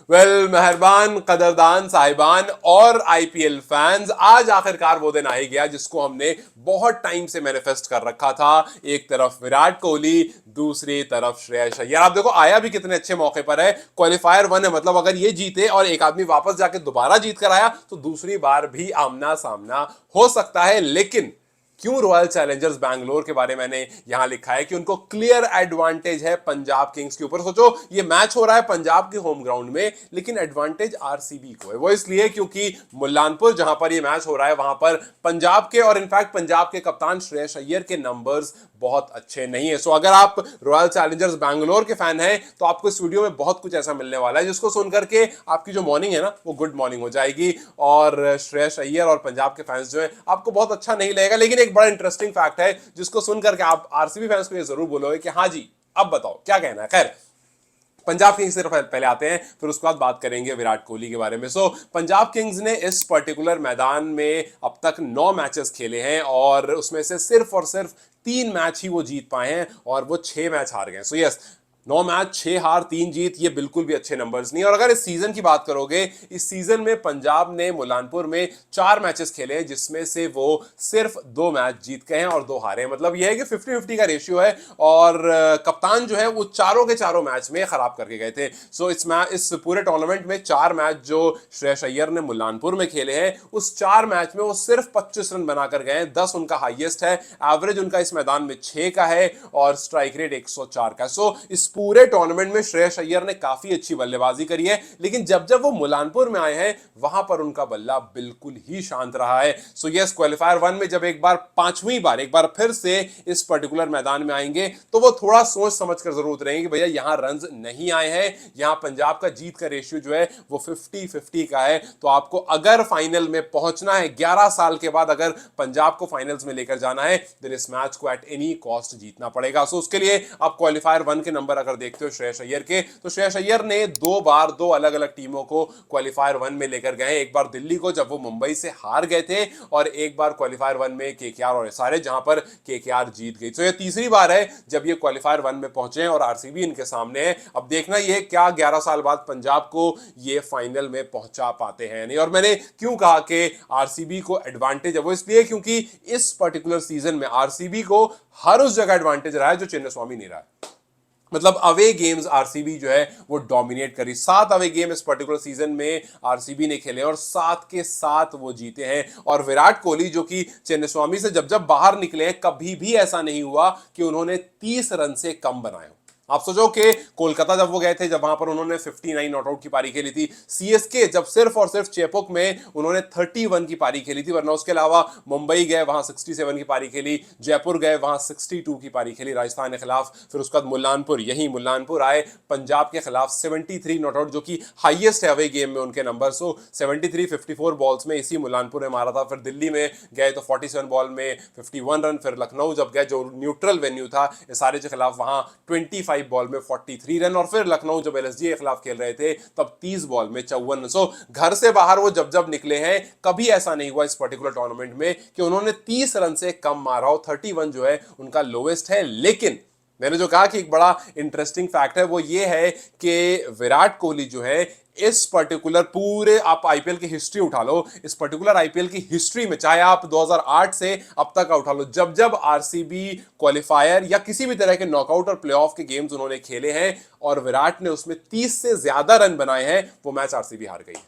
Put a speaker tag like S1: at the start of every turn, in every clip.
S1: मेहरबान कदरदान साहिबान और आईपीएल फैंस, आज आखिरकार वो दिन आ ही गया जिसको हमने बहुत टाइम से मैनिफेस्ट कर रखा था। एक तरफ विराट कोहली, दूसरी तरफ श्रेयस अय्यर। आप देखो आया भी कितने अच्छे मौके पर है। क्वालिफायर 1 है, मतलब अगर ये जीते और एक आदमी वापस जाके दोबारा जीत कर आया तो दूसरी बार भी आमना सामना हो सकता है। लेकिन क्यों रॉयल चैलेंजर्स बैंगलोर के बारे में मैंने यहां लिखा है कि उनको क्लियर एडवांटेज है पंजाब किंग्स के ऊपर। सोचो ये मैच हो रहा है पंजाब के होम ग्राउंड में, लेकिन एडवांटेज आरसीबी को है। वो इसलिए क्योंकि मुल्लानपुर जहां पर ये मैच हो रहा है वहां पर पंजाब के और इनफैक्ट पंजाब के कप्तान श्रेयस अय्यर के नंबर्स बहुत अच्छे नहीं है। सो अगर आप रॉयल चैलेंजर्स बैंगलोर के फैन हैं तो आपको इस वीडियो में बहुत कुछ ऐसा मिलने वाला है जिसको सुनकर के आपकी जो मॉर्निंग है ना वो गुड मॉर्निंग हो जाएगी। और श्रेयस अय्यर और पंजाब के फैंस जो है आपको बहुत अच्छा नहीं लगेगा, लेकिन एक बड़ा इंटरेस्टिंग फैक्ट है जिसको सुनकर के आप आरसीबी फैंस को ये जरूर बोलोगे कि हाँ जी अब बताओ क्या कहना है। खैर, पंजाब किंग्स की तरफ पहले आते हैं, फिर उसके बाद बात करेंगे विराट कोहली के बारे में। पंजाब किंग्स ने इस पर्टिकुलर मैदान में अब तक 9 मैचेस खेले हैं और उसमें से सिर्फ और सिर्फ 3 मैच ही वो जीत पाए हैं और वो 6 मैच हार गए। सो यस, 9 मैच 6 हार 3 जीत, ये बिल्कुल भी अच्छे नंबर्स नहीं। और अगर इस सीजन की बात करोगे, इस सीजन में पंजाब ने मुलानपुर में 4 मैचेस खेले हैं जिसमें से वो सिर्फ 2 मैच जीत गए हैं और 2 हारे हैं। मतलब यह है कि 50-50 का रेशियो है और कप्तान जो है वो चारों के चारों मैच में खराब करके गए थे। सो इस पूरे टूर्नामेंट में 4 मैच जो श्रेयस अय्यर ने मुलानपुर में खेले हैं, उस 4 मैच में वो सिर्फ 25 रन बनाकर गए हैं। 10 उनका हाईएस्ट है, एवरेज उनका इस मैदान में 6 का है और स्ट्राइक रेट 104 का। सो इस पूरे टूर्नामेंट में श्रेयस अय्यर ने काफी अच्छी बल्लेबाजी करी है, लेकिन जब जब वो मुलानपुर में आए हैं वहां पर उनका बल्ला बिल्कुल ही शांत रहा है। सो यस, क्वालिफायर 1 में जब एक बार 5वीं बार एक बार फिर से इस पर्टिकुलर मैदान में आएंगे तो वो थोड़ा सोच समझ कर जरूर उतरेंगे कि भैया यहां रन्स नहीं आए हैं, यहां पंजाब का जीत का रेशियो जो है वो 50-50 का है। तो आपको अगर फाइनल में पहुंचना है 11 साल के बाद, अगर पंजाब को फाइनल्स में लेकर जाना है, तो इस मैच को एट एनी कॉस्ट जीतना पड़ेगा। सो उसके लिए आप क्वालिफायर 1 के नंबर अगर देखते हो श्रेयस अय्यर के, तो श्रेयस अय्यर ने 2 बार 2 अलग अलग टीमों को क्वालिफायर 1 में लेकर गए। एक बार दिल्ली को जब वो मुंबई से हार गए थे और एक बार क्वालिफायर 1 में केकेआर और एसआरएच जहां पर केकेआर जीत गई। तो ये तीसरी बार है जब ये क्वालिफायर 1 में पहुंचे हैं और आरसीबी इनके सामने है। अब देखना ये क्या 11 साल बाद पंजाब को ये फाइनल में पहुंचा पाते हैं नहीं। और मैंने क्यों कहा कि आरसीबी को एडवांटेज है, वो इसलिए क्योंकि इस पर्टिकुलर सीजन में आरसीबी को हर उस जगह एडवांटेज रहा है जो चिन्नास्वामी नहीं रहा है। मतलब अवे गेम्स आरसीबी जो है वो डोमिनेट करी। 7 अवे गेम इस पर्टिकुलर सीजन में आरसीबी ने खेले और 7 के 7 वो जीते हैं। और विराट कोहली जो कि चिन्नास्वामी से जब जब बाहर निकले हैं, कभी भी ऐसा नहीं हुआ कि उन्होंने 30 रन से कम बनाए। आप सोचो कि कोलकाता जब वो गए थे, जब वहां पर उन्होंने 59 नॉट आउट की पारी खेली थी, सीएसके जब सिर्फ और सिर्फ चेपोक में उन्होंने 31 की पारी खेली थी, वरना उसके अलावा मुंबई गए वहां 67 की पारी खेली, जयपुर गए वहां 62 की पारी खेली राजस्थान के खिलाफ। फिर उसके बाद मुल्लानपुर, यही मुल्लानपुर आए पंजाब के खिलाफ 73 नॉट आउट जो कि हाईएस्ट है अवे गेम में उनके नंबर। सो 73 54 बॉल्स में इसी मुल्लानपुर ने मारा था। फिर दिल्ली में गए तो 47 बॉल में 51 रन। फिर लखनऊ जब गए जो न्यूट्रल वेन्यू था एसआरएच के खिलाफ, वहां 25 बॉल में 43 रन। और फिर लखनऊ जब एलएसजी के खिलाफ खेल रहे थे तब 30 बॉल में 54 रन। सो घर से बाहर वो जब जब निकले हैं, कभी ऐसा नहीं हुआ इस पर्टिकुलर टूर्नामेंट में कि उन्होंने 30 रन से कम मारा हो। 31 जो है उनका लोवेस्ट है। लेकिन मैंने जो कहा कि एक बड़ा इंटरेस्टिंग फैक्ट है वो ये है कि विराट कोहली जो है इस पर्टिकुलर पूरे, आप आईपीएल की हिस्ट्री उठा लो, इस पर्टिकुलर आईपीएल की हिस्ट्री में चाहे आप 2008 से अब तक उठा लो, जब जब आरसीबी क्वालिफायर या किसी भी तरह के नॉकआउट और प्लेऑफ के गेम्स उन्होंने खेले हैं और विराट ने उसमें 30 से ज्यादा रन बनाए हैं, वो मैच आरसीबी हार गई।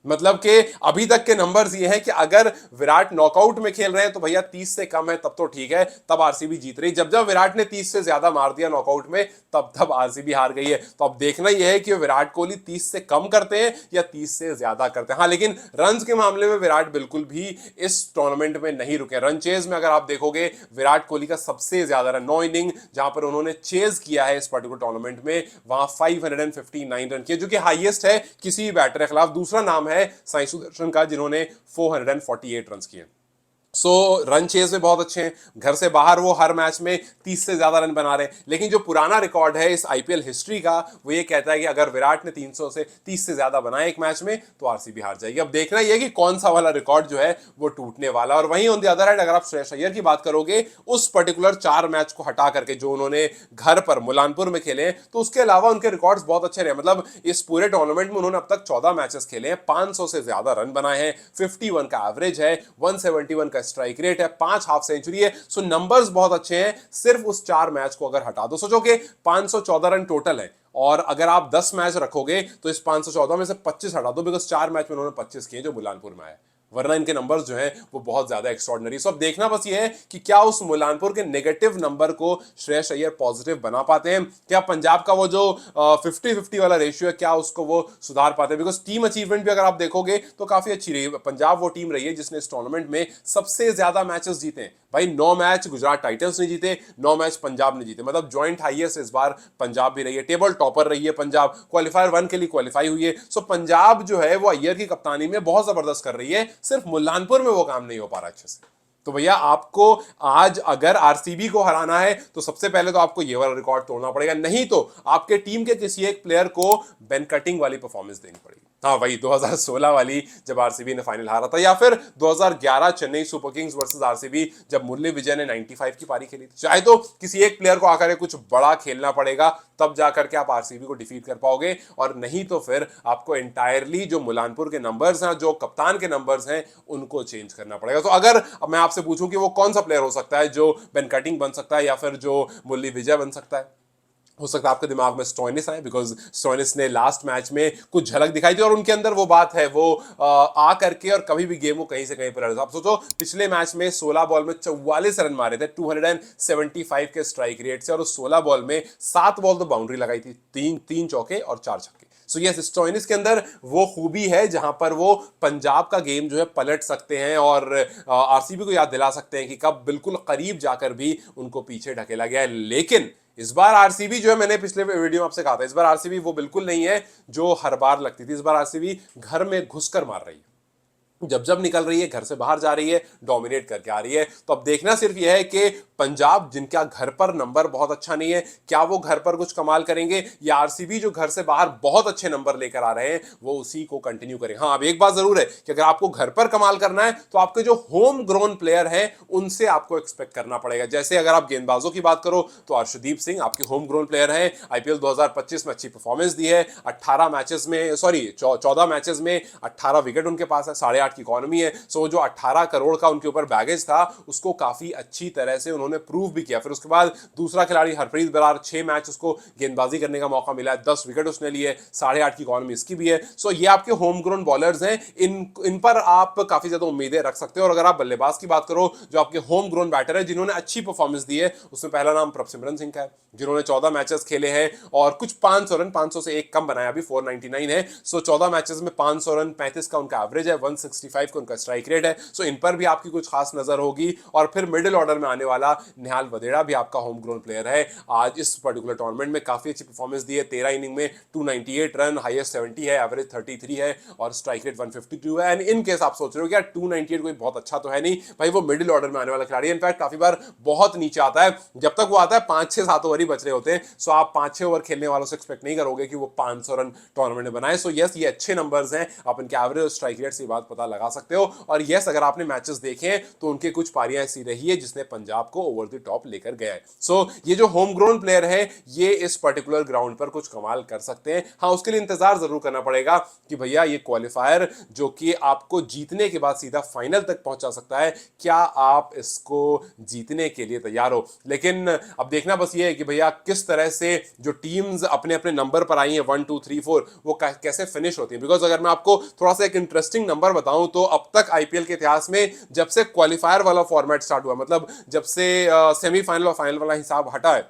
S1: मतलब कि अभी तक के नंबर्स ये हैं कि अगर विराट नॉकआउट में खेल रहे हैं तो भैया 30 से कम है तब तो ठीक है, तब आरसीबी जीत रही। जब जब विराट ने 30 से ज्यादा मार दिया नॉकआउट में, तब तब आरसीबी हार गई है। तो अब देखना यह है कि विराट कोहली 30 से कम करते हैं या 30 से ज्यादा करते हैं। हाँ, लेकिन रन्स के मामले में विराट बिल्कुल भी इस टूर्नामेंट में नहीं रुके। रन चेज में अगर आप देखोगे, विराट कोहली का सबसे ज्यादा रन 9 इनिंग जहां पर उन्होंने चेज किया है इस पर्टिकुलर टूर्नामेंट में, वहां 559 रन किए, जो कि हाईएस्ट है किसी भी बैटर के खिलाफ। दूसरा नाम है साई सुदर्शन का, जिन्होंने 448 रन किए। रन चेज में बहुत अच्छे हैं, घर से बाहर वो हर मैच में 30 से ज्यादा रन बना रहे हैं। लेकिन जो पुराना रिकॉर्ड है इस आईपीएल हिस्ट्री का वो ये कहता है कि अगर विराट ने 300 से 30 से ज्यादा बनाए एक मैच में तो आरसीबी हार जाएगी। अब देखना यह कि कौन सा वाला रिकॉर्ड जो है वो टूटने वाला। और वहीं ऑन द अदर हैंड अगर आप श्रेयस अय्यर की बात करोगे उस पर्टिकुलर 4 मैच को हटा करके जो उन्होंने घर पर मुलानपुर में खेले हैं, तो उसके अलावा उनके रिकॉर्ड्स बहुत अच्छे रहे। मतलब इस पूरे टूर्नामेंट में उन्होंने अब तक 14 मैचेस खेले हैं, 500 से ज्यादा रन बनाए हैं, 51 का एवरेज है, 171 का स्ट्राइक रेट है, 5 हाफ सेंचुरी है। सो नंबर्स बहुत अच्छे हैं। सिर्फ उस 4 मैच को अगर हटा दो, सोचो कि 514 रन टोटल है, और अगर आप 10 मैच रखोगे तो इस 514 में से 25 हटा दो, बिकॉज 4 मैच में उन्होंने 25 किए जो मुलानपुर में आए, वरना इनके नंबर्स जो हैं वो बहुत ज्यादा एक्स्ट्रॉर्डिनरी। सो अब देखना बस ये है कि क्या उस मुलानपुर के नेगेटिव नंबर को श्रेयस अय्यर पॉजिटिव बना पाते हैं, क्या पंजाब का वो जो 50-50 वाला रेशियो है क्या उसको वो सुधार पाते हैं। बिकॉज टीम अचीवमेंट भी अगर आप देखोगे तो काफी अच्छी रही है। पंजाब वो टीम रही है जिसने इस टूर्नामेंट में सबसे ज्यादा मैचेस जीते हैं। भाई 9 मैच गुजरात टाइटंस ने जीते, 9 मैच पंजाब ने जीते, मतलब ज्वाइंट हाईएस्ट इस बार पंजाब भी रही है, टेबल टॉपर रही है पंजाब, क्वालिफायर 1 के लिए क्वालिफाई हुई है। सो पंजाब जो है वो अय्यर की कप्तानी में बहुत जबरदस्त कर रही है, सिर्फ मुल्लानपुर में वो काम नहीं हो पा रहा अच्छे से। तो भैया आपको आज अगर आरसीबी को हराना है तो सबसे पहले तो आपको ये वाला रिकॉर्ड तोड़ना पड़ेगा, नहीं तो आपके टीम के किसी एक प्लेयर को बेन कटिंग वाली परफॉर्मेंस देनी पड़ेगी। हाँ वही 2016 वाली जब आरसीबी ने फाइनल हारा था, या फिर 2011 Chennai super Kings versus RCB जब मुरली विजय ने 95 की पारी खेली थी। चाहे तो किसी एक प्लेयर को आकर कुछ बड़ा खेलना पड़ेगा, तब जाकर के आप आरसीबी को डिफीट कर पाओगे, और नहीं तो फिर आपको एंटायरली जो मुलानपुर के नंबर्स हैं, जो कप्तान के नंबर्स हैं, उनको चेंज करना पड़ेगा। तो अगर मैं आपसे पूछूं कि वो कौन सा प्लेयर हो सकता है जो बेन कटिंग बन सकता है या फिर जो मुरली विजय बन सकता है, हो सकता है आपके दिमाग में स्टोइनिस आए, बिकॉज स्टोइनिस ने लास्ट मैच में कुछ झलक दिखाई थी और उनके अंदर वो बात है, वो आ करके और कभी भी गेम को कहीं से कहीं पर। आप सोचो पिछले मैच में 16 बॉल में 44 रन मारे थे, 275 के स्ट्राइक रेट से, और उस 16 बॉल में 7 बॉल तो बाउंड्री लगाई थी, 3 चौके और 4 छक्के। सो यस, स्टोइनिस के अंदर वो खूबी है जहां पर वो पंजाब का गेम जो है पलट सकते हैं और आरसीबी को याद दिला सकते हैं कि कब बिल्कुल करीब जाकर भी उनको पीछे ढकेला गया है। लेकिन इस बार आरसीबी जो है, मैंने पिछले वीडियो में आपसे कहा था, इस बार आरसीबी वो बिल्कुल नहीं है जो हर बार लगती थी। इस बार आरसीबी घर में घुसकर मार रही है, जब जब निकल रही है, घर से बाहर जा रही है, डोमिनेट करके आ रही है। तो अब देखना सिर्फ यह है कि पंजाब जिनका घर पर नंबर बहुत अच्छा नहीं है, क्या वो घर पर कुछ कमाल करेंगे, या आरसीबी जो घर से बाहर बहुत अच्छे नंबर लेकर आ रहे हैं वो उसी को कंटिन्यू करें। हाँ, अब एक बात जरूर है कि अगर आपको घर पर कमाल करना है तो आपके जो होम ग्रोन प्लेयर हैं उनसे आपको एक्सपेक्ट करना पड़ेगा। जैसे अगर आप गेंदबाजों की बात करो तो अर्शदीप सिंह आपके होम ग्रोन प्लेयर हैं, आईपीएल 2025 में अच्छी परफॉर्मेंस दी है, 18 मैचेस में 14 मैचेस में 18 विकेट उनके पास है, 8.5 की इकोनॉमी है। सो जो 18 करोड़ का उनके ऊपर बैगेज था उसको काफी अच्छी तरह से उन्होंने प्रूव भी किया। फिर उसके बाद दूसरा खिलाड़ी हरप्रीत बरार, 6 मैच उसको गेंदबाजी करने का मौका मिला है, 10 विकेट उसने लिए, 8.5 की इकोनॉमी इसकी भी है। सो ये आपके होम ग्रोन बॉलर्स हैं, इन पर आप काफी ज्यादा उम्मीदें रख सकते हो। और अगर आप बल्लेबाज की बात करो, जो आपके होम ग्रोन बैटर है जिन्होंने अच्छी परफॉर्मेंस दी है, उसमें पहला नाम प्रभसिमरन सिंह का है, जिन्होंने 14 मैचेस खेले हैं और कुछ 500 रन, 500 से एक कम बनाया, अभी 499 है। सो 14 मैचेस में 500 रन, 35 का उनका एवरेज है, 165 का उनका स्ट्राइक रेट है। सो इन पर भी आपकी कुछ खास नजर होगी। और फिर मिडिल ऑर्डर में आने वाला निहाल वदेड़ा भी आपका होम ग्रोन प्लेयर है। आज इस पर्टिकुलर टूर्नामेंट में काफी अच्छी परफॉर्मेंस दी है, 13 इनिंग में 298 रन, हाईएस्ट 70 है, एवरेज 33 है और स्ट्राइक रेट 152 है। एंड इन केस आप सोच रहे हो कि यार 298 कोई बहुत अच्छा तो है नहीं, भाई वो मिडिल ऑर्डर में आने वाला खिलाड़ी है, इनफैक्ट काफी बार बहुत नीचे आता है। जब तक वो आता है 5-6-7 ओवर ही बच रहे होते हैं। सो आप 5-6 ओवर खेलने वालों से एक्सपेक्ट नहीं करोगे कि वो 500 रन टूर्नामेंट में बनाए। सो यस, ये अच्छे नंबर्स हैं, आप इनके एवरेज और स्ट्राइक रेट से बात पता लगा सकते हो। और यस, अगर आपने मैचेस देखे हैं तो उनके कुछ पारियां ऐसी रही है जिसने पंजाब को ओवर द टॉप लेकर गया है। सो ये जो होम ग्रोन प्लेयर है ये इस पर्टिकुलर ग्राउंड पर कुछ कमाल कर सकते हैं। हाँ, उसके लिए इंतजार जरूर करना पड़ेगा कि भैया ये क्वालिफायर जो कि आपको जीतने के बाद सीधा फाइनल तक पहुंचा सकता है, क्या आप इसको जीतने के लिए तैयार हो। लेकिन अब देखना बस ये है कि भैया किस तरह से जो टीम्स अपने अपने नंबर पर आई हैं 1 2 3 4 वो कैसे फिनिश होती है। बिकॉज अगर मैं आपको थोड़ा सा एक इंटरेस्टिंग नंबर बताऊं तो अब तक आईपीएल के इतिहास में जब से क्वालिफायर वाला फॉर्मेट स्टार्ट हुआ, मतलब जब से सेमीफाइनल और फाइनल वाला हिसाब हटा है,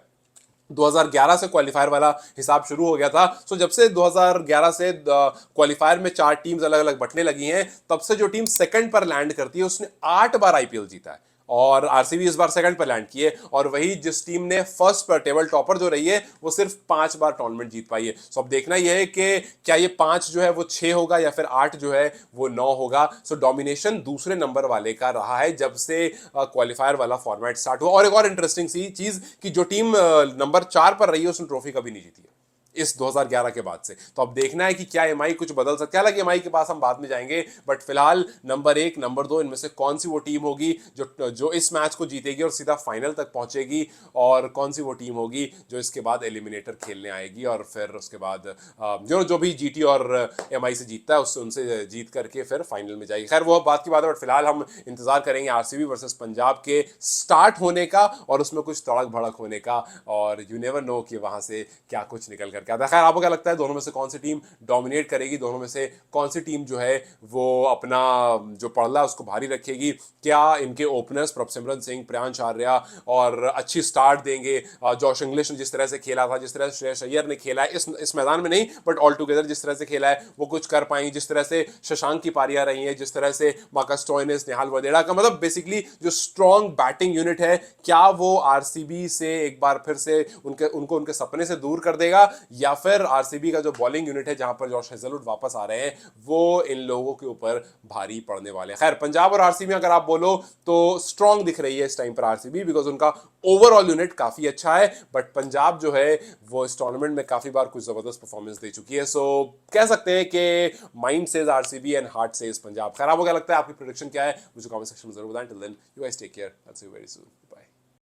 S1: 2011 से क्वालिफायर वाला हिसाब शुरू हो गया था। सो जब से 2011 से क्वालिफायर में 4 टीम्स अलग अलग बटने लगी हैं, तब से जो टीम सेकंड पर लैंड करती है उसने 8 बार आईपीएल जीता है। और आरसीबी इस बार सेकंड पर लैंड की है, और वही जिस टीम ने फर्स्ट पर टेबल टॉपर जो रही है वो सिर्फ 5 बार टूर्नामेंट जीत पाई है। सो अब देखना यह है कि क्या ये 5 जो है वो 6 होगा या फिर 8 जो है वो 9 होगा। सो डोमिनेशन दूसरे नंबर वाले का रहा है जब से क्वालिफायर वाला फॉर्मेट स्टार्ट हुआ। और एक और इंटरेस्टिंग सी चीज कि जो टीम नंबर 4 पर रही है उसने ट्रॉफी कभी नहीं जीती है इस 2011 के बाद से। तो अब देखना है कि क्या एमआई कुछ बदल सकता है। हालांकि एमआई के पास हम बाद में जाएंगे, बट फिलहाल नंबर 1 नंबर 2 इनमें से कौन सी वो टीम होगी जो इस मैच को जीतेगी और सीधा फाइनल तक पहुंचेगी, और कौन सी वो टीम होगी जो इसके बाद एलिमिनेटर खेलने आएगी और फिर उसके बाद जो भी जीटी और एमआई से जीतता है उससे उनसे जीत करके फिर फाइनल में जाएगी। खैर वो बात की बात है, बट फिलहाल हम इंतजार करेंगे आरसीबी वर्सेस पंजाब के स्टार्ट होने का और उसमें कुछ तड़क भड़क होने का, और यू नेवर नो कि वहां से क्या कुछ निकल कर क्या था। खैर आपको क्या लगता है दोनों में से कौन सी टीम डोमिनेट करेगी, दोनों में से कौन सी टीम जो है वो अपना जो पड़ला है उसको भारी रखेगी? क्या इनके ओपनर्स प्रभसिमरन सिंह, प्रियांश आर्या और अच्छी स्टार्ट देंगे? जॉश इंग्लिश ने जिस तरह से खेला था, जिस तरह से श्रेयस अय्यर ने खेला है इस मैदान में नहीं बट ऑल टुगेदर जिस तरह से खेला है वो कुछ कर पाएंगे? जिस तरह से शशांक की पारियां रही हैं, जिस तरह से मार्कस स्टोइनिस, निहाल वडेड़ा का मतलब बेसिकली जो स्ट्रॉन्ग बैटिंग यूनिट है, क्या वो आरसीबी से एक बार फिर से उनके सपने से दूर कर देगा, या फिर आरसीबी का जो बॉलिंग यूनिट है जहां पर जॉश हेजलवुड वापस आ रहे हैं वो इन लोगों के ऊपर भारी पड़ने वाले हैं? खैर पंजाब और आरसीबी अगर आप बोलो तो स्ट्रॉन्ग दिख रही है इस टाइम पर आरसीबी, बिकॉज उनका ओवरऑल यूनिट काफी अच्छा है, बट पंजाब जो है वो इस टूर्नामेंट में काफी बार कुछ जबरदस्त परफॉर्मेंस दे चुकी है। सो कह सकते हैं कि mind says RCB and heart says Punjab. खैर आपको क्या लगता है, आपकी प्रेडिक्शन क्या है? मुझे कमेंट सेक्शन में जरूर बताएं। Till then you guys take care, I see you very soon, bye.